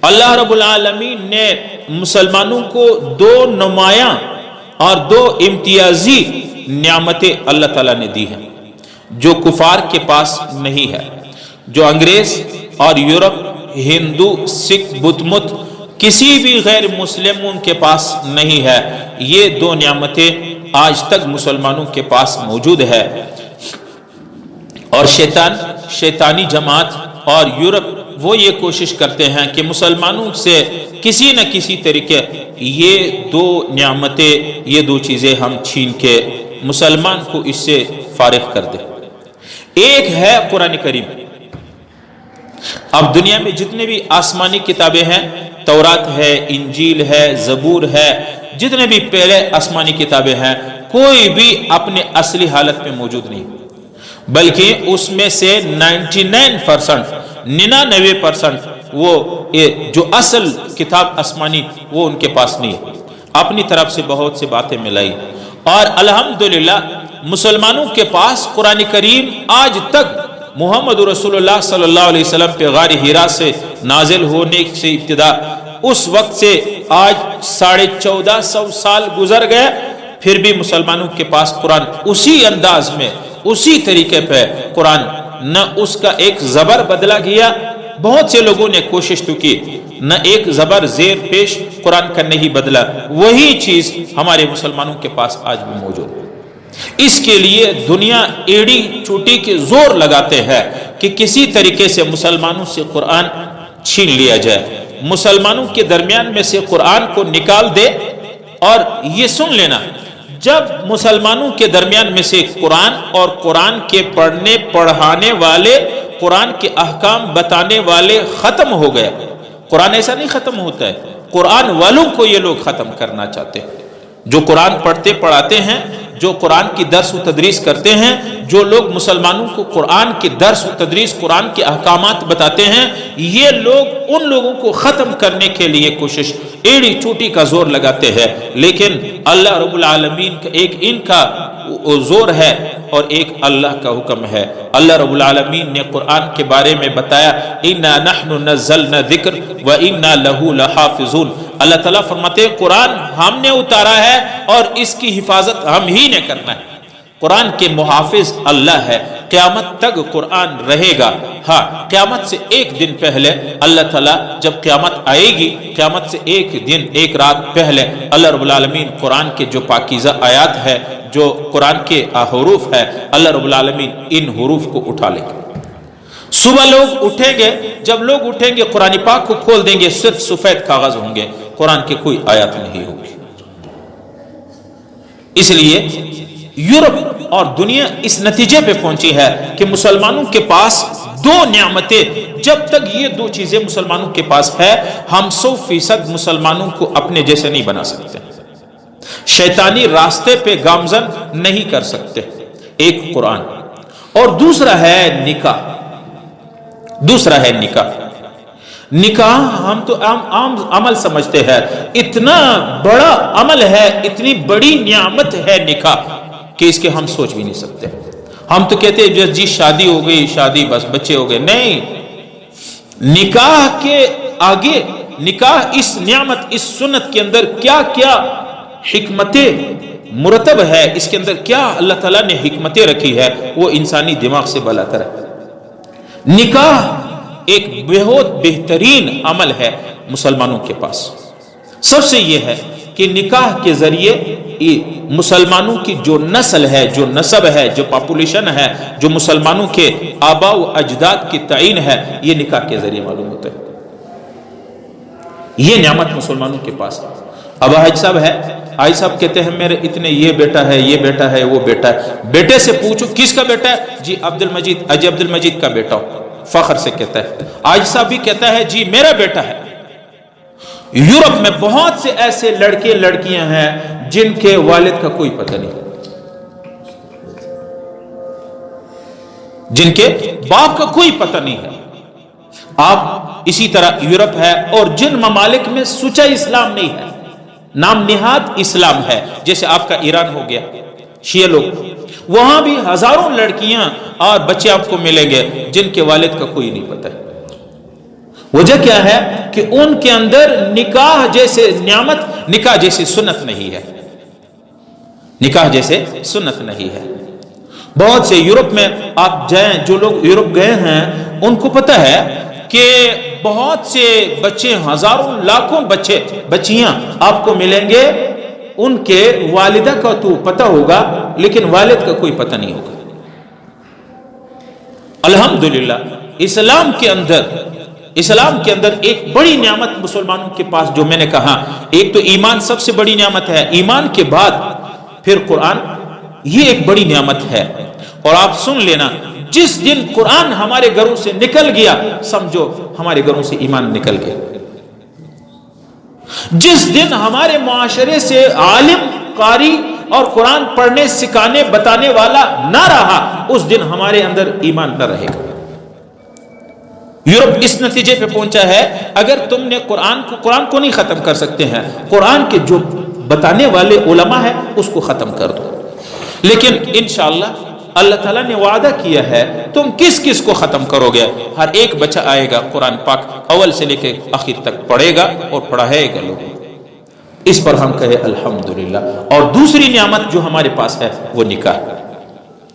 اللہ رب العالمین نے مسلمانوں کو دو نمایاں اور دو امتیازی نعمتیں اللہ تعالیٰ نے دی ہیں جو کفار کے پاس نہیں ہے، جو انگریز اور یورپ، ہندو، سکھ، بدھ مت کسی بھی غیر مسلموں کے پاس نہیں ہے۔ یہ دو نعمتیں آج تک مسلمانوں کے پاس موجود ہے، اور شیطانی جماعت اور یورپ وہ یہ کوشش کرتے ہیں کہ مسلمانوں سے کسی نہ کسی طریقے یہ دو نعمتیں، یہ دو چیزیں ہم چھین کے مسلمان کو اس سے فارغ کر دیں۔ ایک ہے قرآن کریم۔ اب دنیا میں جتنے بھی آسمانی کتابیں ہیں، تورات ہے، انجیل ہے، زبور ہے، جتنے بھی پہلے آسمانی کتابیں ہیں، کوئی بھی اپنے اصلی حالت میں موجود نہیں، بلکہ اس میں سے 99% وہ جو اصل کتاب آسمانی وہ ان کے پاس نہیں ہے، اپنی طرف سے بہت سے باتیں ملائی۔ اور الحمدللہ مسلمانوں کے پاس قرآن کریم آج تک محمد رسول اللہ صلی اللہ علیہ وسلم پہ غار حرا سے نازل ہونے سے ابتدا اس وقت سے آج 1450 سال گزر گئے، پھر بھی مسلمانوں کے پاس قرآن اسی انداز میں، اسی طریقے پہ قرآن، نہ اس کا ایک زبر بدلا گیا۔ بہت سے لوگوں نے کوشش تو کی، نہ ایک زبر زیر پیش قرآن کا نہیں بدلا، وہی چیز ہمارے مسلمانوں کے پاس آج بھی موجود ہے۔ اس کے لیے دنیا ایڑی چوٹی کے زور لگاتے ہیں کہ کسی طریقے سے مسلمانوں سے قرآن چھین لیا جائے، مسلمانوں کے درمیان میں سے قرآن کو نکال دے۔ اور یہ سن لینا، جب مسلمانوں کے درمیان میں سے قرآن اور قرآن کے پڑھنے پڑھانے والے، قرآن کے احکام بتانے والے ختم ہو گئے، قرآن ایسا نہیں ختم ہوتا ہے، قرآن والوں کو یہ لوگ ختم کرنا چاہتے ہیں۔ جو قرآن پڑھتے پڑھاتے ہیں، جو قرآن کی درس و تدریس کرتے ہیں، جو لوگ مسلمانوں کو قرآن کی درس و تدریس، قرآن کے احکامات بتاتے ہیں، یہ لوگ ان لوگوں کو ختم کرنے کے لیے کوشش ایڑی چوٹی کا زور لگاتے ہیں۔ لیکن اللہ رب العالمین کا ایک ان کا زور ہے اور ایک اللہ کا حکم ہے۔ اللہ رب العالمین نے قرآن کے بارے میں بتایا، اِنَّا نَحْنُ نَزَّلْنَا ذِكْرَ وَإِنَّا لَهُ لَحَافِظُونَ۔ اللہ تعالیٰ فرماتے ہیں قرآن ہم نے اتارا ہے اور اس کی حفاظت ہم ہی نے کرنا ہے۔ قرآن کے محافظ اللہ ہے، قیامت تک قرآن رہے گا۔ ہاں، قیامت سے ایک دن پہلے اللہ تعالیٰ جب قیامت آئے گی، قیامت سے ایک دن ایک رات پہلے اللہ رب العالمین قرآن کے جو پاکیزہ آیات ہے، جو قرآن کے حروف ہے، اللہ رب العالمین ان حروف کو اٹھا لے گا۔ صبح لوگ اٹھیں گے، جب لوگ اٹھیں گے قرآن پاک کو کھول دیں گے، صرف سفید کاغذ ہوں گے، قرآن کی کوئی آیات نہیں ہوگی۔ اس لیے یورپ اور دنیا اس نتیجے پہ پہنچی ہے کہ مسلمانوں کے پاس دو نعمتیں، جب تک یہ دو چیزیں مسلمانوں کے پاس ہے، ہم 100% مسلمانوں کو اپنے جیسے نہیں بنا سکتے، شیطانی راستے پہ گامزن نہیں کر سکتے۔ ایک قرآن، اور دوسرا ہے نکاح۔ دوسرا ہے نکاح۔ نکاح ہم تو عام عمل سمجھتے ہیں، اتنا بڑا عمل ہے، اتنی بڑی نعمت ہے نکاح کہ اس کے ہم سوچ بھی نہیں سکتے۔ ہم تو کہتے ہیں جی شادی ہو گئی، شادی بس بچے ہو گئے، نہیں، نکاح کے آگے، نکاح اس نعمت، اس سنت کے اندر کیا کیا حکمتیں مرتب ہے، اس کے اندر کیا اللہ تعالیٰ نے حکمتیں رکھی ہے، وہ انسانی دماغ سے بالاتر ہے۔ نکاح ایک بہت بہترین عمل ہے مسلمانوں کے پاس۔ سب سے یہ ہے کہ نکاح کے ذریعے مسلمانوں کی جو نسل ہے، جو نسب ہے، جو پاپولیشن ہے، جو مسلمانوں کے آباء و اجداد کی تعین ہے، یہ نکاح کے ذریعے معلوم ہوتا ہے۔ یہ نعمت مسلمانوں کے پاس۔ اب حاج صاحب ہے، حاج صاحب کہتے ہیں میرے اتنے یہ بیٹا ہے، یہ بیٹا ہے، وہ بیٹا ہے۔ بیٹے سے پوچھو کس کا بیٹا ہے؟ جی عبد المجید کا بیٹا ہو، فخر سے کہتا ہے۔ حاج صاحب بھی کہتا ہے جی میرا بیٹا ہے۔ یورپ میں بہت سے ایسے لڑکے لڑکیاں ہیں جن کے والد کا کوئی پتہ نہیں، جن کے باپ کا کوئی پتہ نہیں ہے۔ آپ اسی طرح یورپ ہے اور جن ممالک میں سچا اسلام نہیں ہے، نام نہاد اسلام ہے، جیسے آپ کا ایران ہو گیا، شیعہ لوگ، وہاں بھی ہزاروں لڑکیاں اور بچے آپ کو ملیں گے جن کے والد کا کوئی نہیں پتہ ہے۔ وجہ کیا ہے کہ ان کے اندر نکاح جیسے نعمت، نکاح جیسی سنت نہیں ہے، نکاح جیسے سنت نہیں ہے۔ بہت سے یورپ میں آپ جائیں، جو لوگ یورپ گئے ہیں ان کو پتہ ہے کہ بہت سے بچے، ہزاروں لاکھوں بچے بچیاں آپ کو ملیں گے، ان کے والدہ کا تو پتہ ہوگا لیکن والد کا کوئی پتہ نہیں ہوگا۔ الحمدللہ اسلام کے اندر ایک بڑی نعمت مسلمانوں کے پاس، جو میں نے کہا ایک تو ایمان سب سے بڑی نعمت ہے، ایمان کے بعد پھر قرآن، یہ ایک بڑی نعمت ہے۔ اور آپ سن لینا، جس دن قرآن ہمارے گھروں سے نکل گیا سمجھو ہمارے گھروں سے ایمان نکل گیا۔ جس دن ہمارے معاشرے سے عالم، قاری اور قرآن پڑھنے، سکھانے، بتانے والا نہ رہا، اس دن ہمارے اندر ایمان نہ رہے گا۔ یورپ اس نتیجے پہ پہنچا ہے، اگر تم نے قرآن کو نہیں ختم کر سکتے ہیں، قرآن کے جو بتانے والے علماء ہیں اس کو ختم کر دو۔ لیکن انشاءاللہ اللہ تعالیٰ نے وعدہ کیا ہے، تم کس کس کو ختم کرو گے؟ ہر ایک بچہ آئے گا قرآن پاک اول سے لے کے آخر تک پڑھے گا اور پڑھائے گا لوگوں۔ اس پر ہم کہے الحمدللہ۔ اور دوسری نعمت جو ہمارے پاس ہے وہ نکاح۔